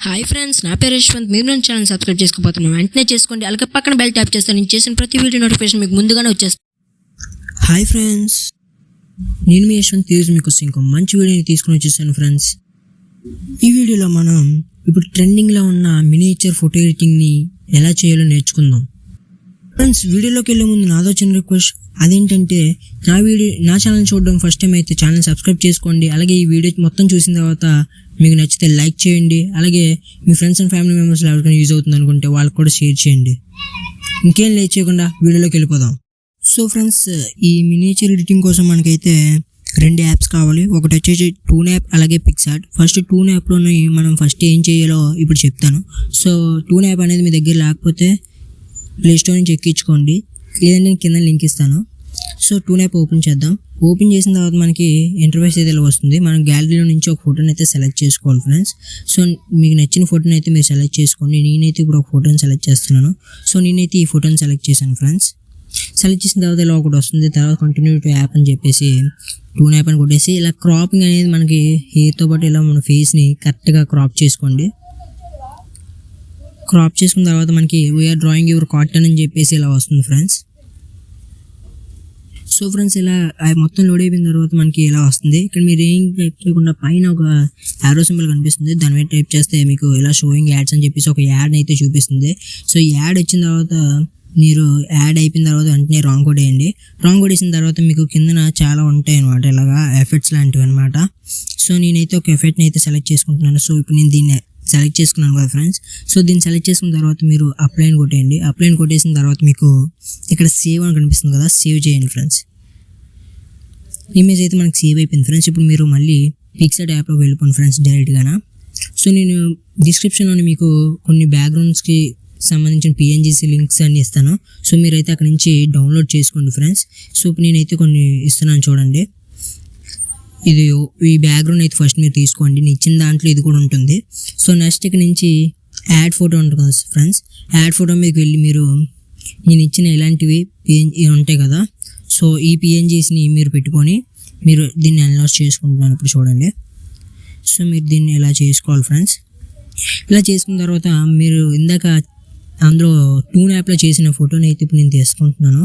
Hi friends, నా పేరు యశ్వంత్. మీరు నా ఛానల్ సబ్స్క్రైబ్ చేసుకోబోతున్నాను. వెంటనే చేసుకోండి. అలాగే పక్కన బెల్ ట్యాప్ చేస్తే నేను చేసిన ప్రతి వీడియో నోటిఫికేషన్ మీకు ముందుగానే వచ్చేస్తుంది. హాయ్ ఫ్రెండ్స్, నేను మీ యశ్వంత్. ఈరోజు మీకు ఇంకో మంచి వీడియోని తీసుకుని వచ్చేసాను ఫ్రెండ్స్. ఈ వీడియోలో మనం ఇప్పుడు ట్రెండింగ్లో ఉన్న మినియేచర్ ఫోటో ఎడిటింగ్ని ఎలా చేయాలో నేర్చుకుందాం. ఫ్రెండ్స్, వీడియోలోకి వెళ్ళే ముందు నాదో చిన్న రిక్వెస్ట్. అదేంటంటే నా ఛానల్ చూడడం ఫస్ట్ టైం అయితే ఛానల్ సబ్స్క్రైబ్ చేసుకోండి. అలాగే ఈ వీడియో మొత్తం చూసిన తర్వాత మీకు నచ్చితే లైక్ చేయండి. అలాగే మీ ఫ్రెండ్స్ అండ్ ఫ్యామిలీ మెంబర్స్ ఎవరికైనా యూజ్ అవుతుంది అనుకుంటే వాళ్ళకి కూడా షేర్ చేయండి. ఇంకేం లేట్ చేయకుండా వీడియోలోకి వెళ్ళిపోదాం. సో ఫ్రెండ్స్, ఈ మినియేచర్ ఎడిటింగ్ కోసం మనకైతే 2 యాప్స్ కావాలి. ఒకటి వచ్చేసి టూన్ యాప్, అలాగే పిక్సార్ట్. ఫస్ట్ టూన్ యాప్లోనే మనం ఫస్ట్ ఏం చేయాలో ఇప్పుడు చెప్తాను. సో టూన్ యాప్ అనేది మీ దగ్గర లేకపోతే ప్లేస్టోర్ నుంచి ఎక్కించుకోండి, లేదంటే నేను కింద లింక్ ఇస్తాను. సో టూన్ యాప్ ఓపెన్ చేద్దాం. ఓపెన్ చేసిన తర్వాత మనకి ఇంటర్ఫేస్ అయితే ఇలా వస్తుంది. మనం గ్యాలరీలో నుంచి ఒక ఫోటోని అయితే సెలెక్ట్ చేసుకోవాలి ఫ్రెండ్స్. సో మీకు నచ్చిన ఫోటోని అయితే మీరు సెలెక్ట్ చేసుకోండి. నేనైతే ఇప్పుడు ఒక ఫోటోని సెలెక్ట్ చేస్తున్నాను. సో నేనైతే ఈ ఫోటోని సెలెక్ట్ చేశాను ఫ్రెండ్స్. సెలెక్ట్ చేసిన తర్వాత ఇలా ఒకటి వస్తుంది. తర్వాత కంటిన్యూ టు యాప్ అని చెప్పేసి టూన్ యాప్ అని కొట్టేసి ఇలా క్రాపింగ్ అనేది మనకి హెయిర్తో పాటు ఇలా మన ఫేస్ని కరెక్ట్గా క్రాప్ చేసుకోండి. క్రాప్ చేసుకున్న తర్వాత మనకి వీఆర్ డ్రాయింగ్ యువర్ కాటన్ అని చెప్పేసి ఇలా వస్తుంది ఫ్రెండ్స్. సో ఫ్రెండ్స్, ఇలా మొత్తం లోడ్ అయిపోయిన తర్వాత మనకి ఇలా వస్తుంది. ఇక్కడ మీరు ఏం టైప్ చేయకుండా పైన ఒక యారో సింబల్ కనిపిస్తుంది. దాని మీద టైప్ చేస్తే మీకు ఇలా షోయింగ్ యాడ్స్ అని చెప్పేసి ఒక యాడ్ని అయితే చూపిస్తుంది. సో ఈ యాడ్ వచ్చిన తర్వాత మీరు యాడ్ అయిపోయిన తర్వాత వెంటనే రాంగ్ కోడ్ వేయండి. రాంగ్ కోడ్ వేసిన తర్వాత మీకు కిందన చాలా ఉంటాయి అనమాట, ఇలాగా ఎఫెక్ట్స్ లాంటివి అనమాట. సో నేనైతే ఒక ఎఫెక్ట్ని అయితే సెలెక్ట్ చేసుకుంటున్నాను. సో ఇప్పుడు నేను దీన్ని సెలెక్ట్ చేసుకున్నాను కదా ఫ్రెండ్స్. సో దీన్ని సెలెక్ట్ చేసుకున్న తర్వాత మీరు అప్లైన్ కొట్టేయండి. అప్లైన్ కొట్టేసిన తర్వాత మీకు ఇక్కడ సేవ్ అని కనిపిస్తుంది కదా, సేవ్ చేయండి ఫ్రెండ్స్. ఇమేజ్ అయితే మనకి సేవ్ అయిపోయింది ఫ్రెండ్స్. ఇప్పుడు మీరు మళ్ళీ పిక్సార్ట్ యాప్లోకి వెళ్ళిపోండి ఫ్రెండ్స్ డైరెక్ట్గానా. సో నేను డిస్క్రిప్షన్లోని మీకు కొన్ని బ్యాక్గ్రౌండ్స్కి సంబంధించిన PNGs లింక్స్ అన్ని ఇస్తాను. సో మీరైతే అక్కడ నుంచి డౌన్లోడ్ చేసుకోండి ఫ్రెండ్స్. సో ఇప్పుడు నేనైతే కొన్ని ఇస్తున్నాను చూడండి. ఈ బ్యాక్గ్రౌండ్ అయితే ఫస్ట్ మీరు తీసుకోండి. నేను ఇచ్చిన దాంట్లో ఇది కూడా ఉంటుంది. సో నెక్స్ట్ ఇక్కడ నుంచి యాడ్ ఫోటో ఉంటుంది కదా ఫ్రెండ్స్. యాడ్ ఫోటో మీకు వెళ్ళి మీరు నేను ఇచ్చిన ఇలాంటివి ఉంటాయి కదా, సో ఈ PNGsని మీరు పెట్టుకొని మీరు దీన్ని అన్లాక్ చేసుకుంటున్నాను ఇప్పుడు చూడండి. సో మీరు దీన్ని ఇలా చేసుకోవాలి ఫ్రెండ్స్. ఇలా చేసుకున్న తర్వాత మీరు ఇందాక అందులో టూన్ యాప్లో చేసిన ఫోటోని అయితే ఇప్పుడు నేను తీసుకుంటున్నాను.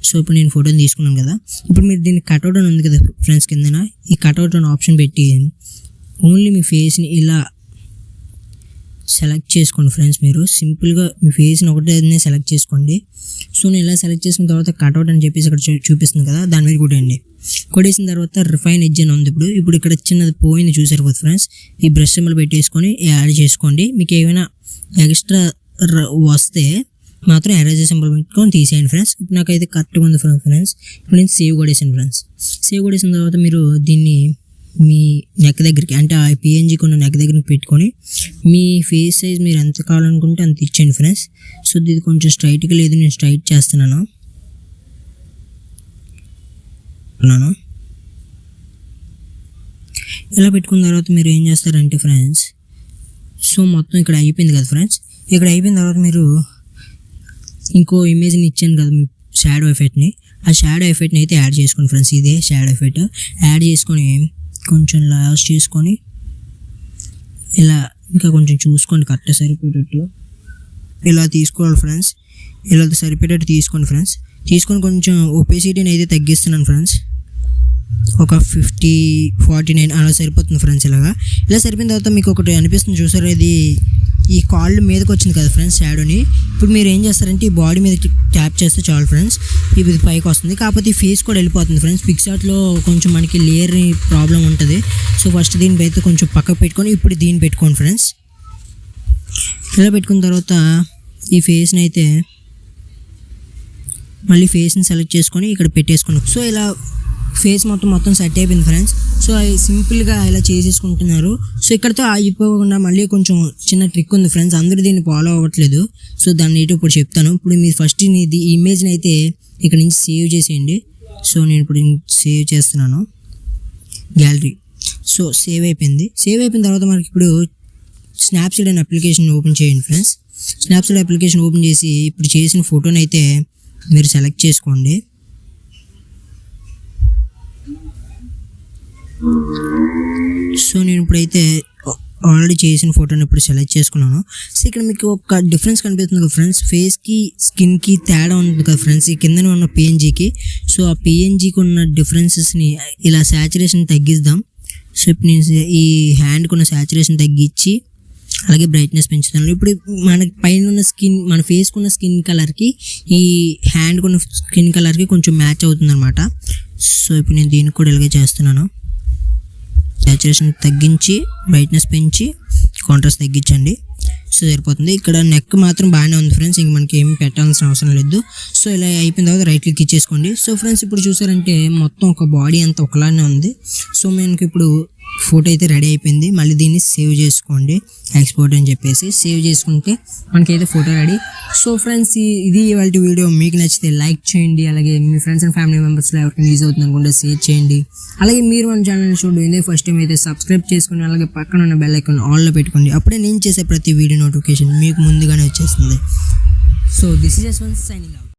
సో ఇప్పుడు నేను ఫోటోని తీసుకున్నాను కదా. ఇప్పుడు మీరు దీన్ని కట్అవుట్ అని ఉంది కదా ఫ్రెండ్స్, కిందన ఈ కట్అవుట్ అని ఆప్షన్ పెట్టి ఓన్లీ మీ ఫేస్ని ఇలా సెలెక్ట్ చేసుకోండి ఫ్రెండ్స్. మీరు సింపుల్గా మీ ఫేస్ని ఒకటే సెలెక్ట్ చేసుకోండి. సో నేను ఇలా సెలెక్ట్ చేసుకున్న తర్వాత కట్అవుట్ అని చెప్పేసి ఇక్కడ చూపిస్తుంది కదా, దాని మీద కొట్టండి. కొట్టేసిన తర్వాత రిఫైన్ ఎడ్జ్ అని ఉంది. ఇప్పుడు ఇక్కడ చిన్నది పోయింది చూసారు కదా ఫ్రెండ్స్. ఈ బ్రష్ సింబల్ పెట్టేసుకొని యాడ్ చేసుకోండి. మీకు ఏమైనా ఎక్స్ట్రా వస్తే మాత్రం ఎరేజర్ సింబల్ పెట్టుకొని తీసేయండి ఫ్రెండ్స్. ఇప్పుడు నాకైతే కరెక్ట్గా ఉంది ఫ్రెండ్స్. ఇప్పుడు నేను సేవ్ కొట్టేసాను ఫ్రెండ్స్. సేవ్ కొట్టేసిన తర్వాత మీరు దీన్ని మీ నెక్ దగ్గరికి, అంటే ఆ PNG కొన్ని నెక్ దగ్గరికి పెట్టుకొని మీ ఫేస్ సైజ్ మీరు ఎంత కావాలనుకుంటే అంత ఇచ్చేయండి ఫ్రెండ్స్. సో ఇది కొంచెం స్ట్రైట్గా లేదు, నేను స్ట్రైట్ చేస్తున్నాను. ఇలా పెట్టుకున్న తర్వాత మీరు ఏం చేస్తారంటే ఫ్రెండ్స్, సో మొత్తం ఇక్కడ అయిపోయింది కదా ఫ్రెండ్స్. ఇక్కడ అయిపోయిన తర్వాత మీరు ఇంకో ఇమేజ్ని ఇచ్చాను కదా మీ షాడో ఎఫెక్ట్ని, ఆ షాడో ఎఫెక్ట్ని అయితే యాడ్ చేసుకోండి ఫ్రెండ్స్. ఇదే షాడో ఎఫెక్ట్ యాడ్ చేసుకొని కొంచెం లాస్ చేసుకొని ఇలా ఇంకా కొంచెం చూసుకోండి కరెక్ట్గా సరిపోయేటట్టు ఇలా తీసుకోవాలి ఫ్రెండ్స్. ఇలా సరిపోయేటట్టు తీసుకోండి ఫ్రెండ్స్. తీసుకొని కొంచెం ఒపేసిటీని అయితే తగ్గిస్తున్నాను ఫ్రెండ్స్. ఒక 50-49 అలా సరిపోతుంది ఫ్రెండ్స్. ఇలా సరిపోయిన తర్వాత మీకు ఒకటి అనిపిస్తుంది చూసారా, ఇది ఈ కాళ్ళు మీదకి వచ్చింది కదా ఫ్రెండ్స్ షాడోని. ఇప్పుడు మీరు ఏం చేస్తారంటే ఈ బాడీ మీద ట్యాప్ చేస్తే చాలు ఫ్రెండ్స్, ఇది పైకి వస్తుంది. కాకపోతే ఈ ఫేస్ కూడా వెళ్ళిపోతుంది ఫ్రెండ్స్. పిక్సార్ట్లో కొంచెం మనకి లేయర్ ప్రాబ్లం ఉంటుంది. సో ఫస్ట్ దీన్ని అయితే కొంచెం పక్కకు పెట్టుకొని ఇప్పుడు దీన్ని పెట్టుకోండి ఫ్రెండ్స్. ఇలా పెట్టుకున్న తర్వాత ఈ ఫేస్ని అయితే మళ్ళీ ఫేస్ని సెలెక్ట్ చేసుకొని ఇక్కడ పెట్టేసుకోండి. సో ఇలా ఫేస్ మొత్తం సెట్ అయిపోయింది ఫ్రెండ్స్. సో అవి సింపుల్గా ఇలా చేసేసుకుంటున్నారు. సో ఇక్కడతో ఆగిపోకుండా మళ్ళీ కొంచెం చిన్న ట్రిక్ ఉంది ఫ్రెండ్స్, అందరూ దీన్ని ఫాలో అవ్వట్లేదు. సో దాన్ని ఏంటో ఇప్పుడు చెప్తాను. ఇప్పుడు మీరు ఫస్ట్ ఈ ఇమేజ్ని అయితే ఇక్కడ నుంచి సేవ్ చేసేయండి. సో నేను ఇప్పుడు సేవ్ చేస్తున్నాను గ్యాలరీ. సో సేవ్ అయిపోయింది. సేవ్ అయిపోయిన తర్వాత మనకి ఇప్పుడు స్నాప్సీడ్ అనే అప్లికేషన్ ఓపెన్ చేయండి ఫ్రెండ్స్. స్నాప్సీడ్ అప్లికేషన్ ఓపెన్ చేసి ఇప్పుడు చేసిన ఫోటోని అయితే మీరు సెలెక్ట్ చేసుకోండి. సో నేను ఇప్పుడైతే ఆల్రెడీ చేసిన ఫోటోని ఇప్పుడు సెలెక్ట్ చేసుకున్నాను. సో ఇక్కడ మీకు ఒక డిఫరెన్స్ కనిపిస్తుంది కదా ఫ్రెండ్స్, ఫేస్కి స్కిన్కి తేడా ఉంటుంది కదా ఫ్రెండ్స్ ఈ కింద ఉన్న పిఎన్జీకి. సో ఆ పిఎన్జీకి ఉన్న డిఫరెన్సెస్ని ఇలా శాచురేషన్ తగ్గిద్దాం. సో ఇప్పుడు నేను ఈ హ్యాండ్కి ఉన్న శాచురేషన్ తగ్గించి అలాగే బ్రైట్నెస్ పెంచుతాను. ఇప్పుడు మనకి పైన ఉన్న స్కిన్, మన ఫేస్కి ఉన్న స్కిన్ కలర్కి ఈ హ్యాండ్కి ఉన్న స్కిన్ కలర్కి కొంచెం మ్యాచ్ అవుతుంది అనమాట. సో ఇప్పుడు నేను దీనికి కూడా ఇలాగే చేస్తున్నాను. సాచురేషన్ తగ్గించి బ్రైట్నెస్ పెంచి కాంట్రాస్ట్ తగ్గించండి. సో సరిపోతుంది. ఇక్కడ నెక్ మాత్రం బాగానే ఉంది ఫ్రెండ్స్, ఇంక మనకి ఏమి పెట్టాల్సిన అవసరం లేదు. సో ఇలా అయిపోయిన తర్వాత రైట్ క్లిక్ ఇచ్చేసుకోండి. సో ఫ్రెండ్స్ ఇప్పుడు చూసారంటే మొత్తం ఒక బాడీ అంతా ఒకలానే ఉంది. సో మనకి ఇప్పుడు ఫోటో అయితే రెడీ అయిపోయింది. మళ్ళీ దీన్ని సేవ్ చేసుకోండి, ఎక్స్పోర్ట్ అని చెప్పేసి సేవ్ చేసుకుంటే మనకైతే ఫోటో రెడీ. సో ఫ్రెండ్స్ ఇది ఇవాళ వీడియో. మీకు నచ్చితే లైక్ చేయండి, అలాగే మీ ఫ్రెండ్స్ అండ్ ఫ్యామిలీ మెంబర్స్లో ఎవరికైనా యూజ్ అవుతుంది అనుకుంటే షేర్ చేయండి. అలాగే మీరు మన ఛానల్ చూడండి ఫస్ట్ టైం అయితే సబ్స్క్రైబ్ చేసుకుని అలాగే పక్కన ఉన్న బెల్ ఐకాన్ ఆన్లో పెట్టుకోండి. అప్పుడే నేను చేసే ప్రతి వీడియో నోటిఫికేషన్ మీకు ముందుగానే వచ్చేస్తుంది. So this is Yashwant signing out.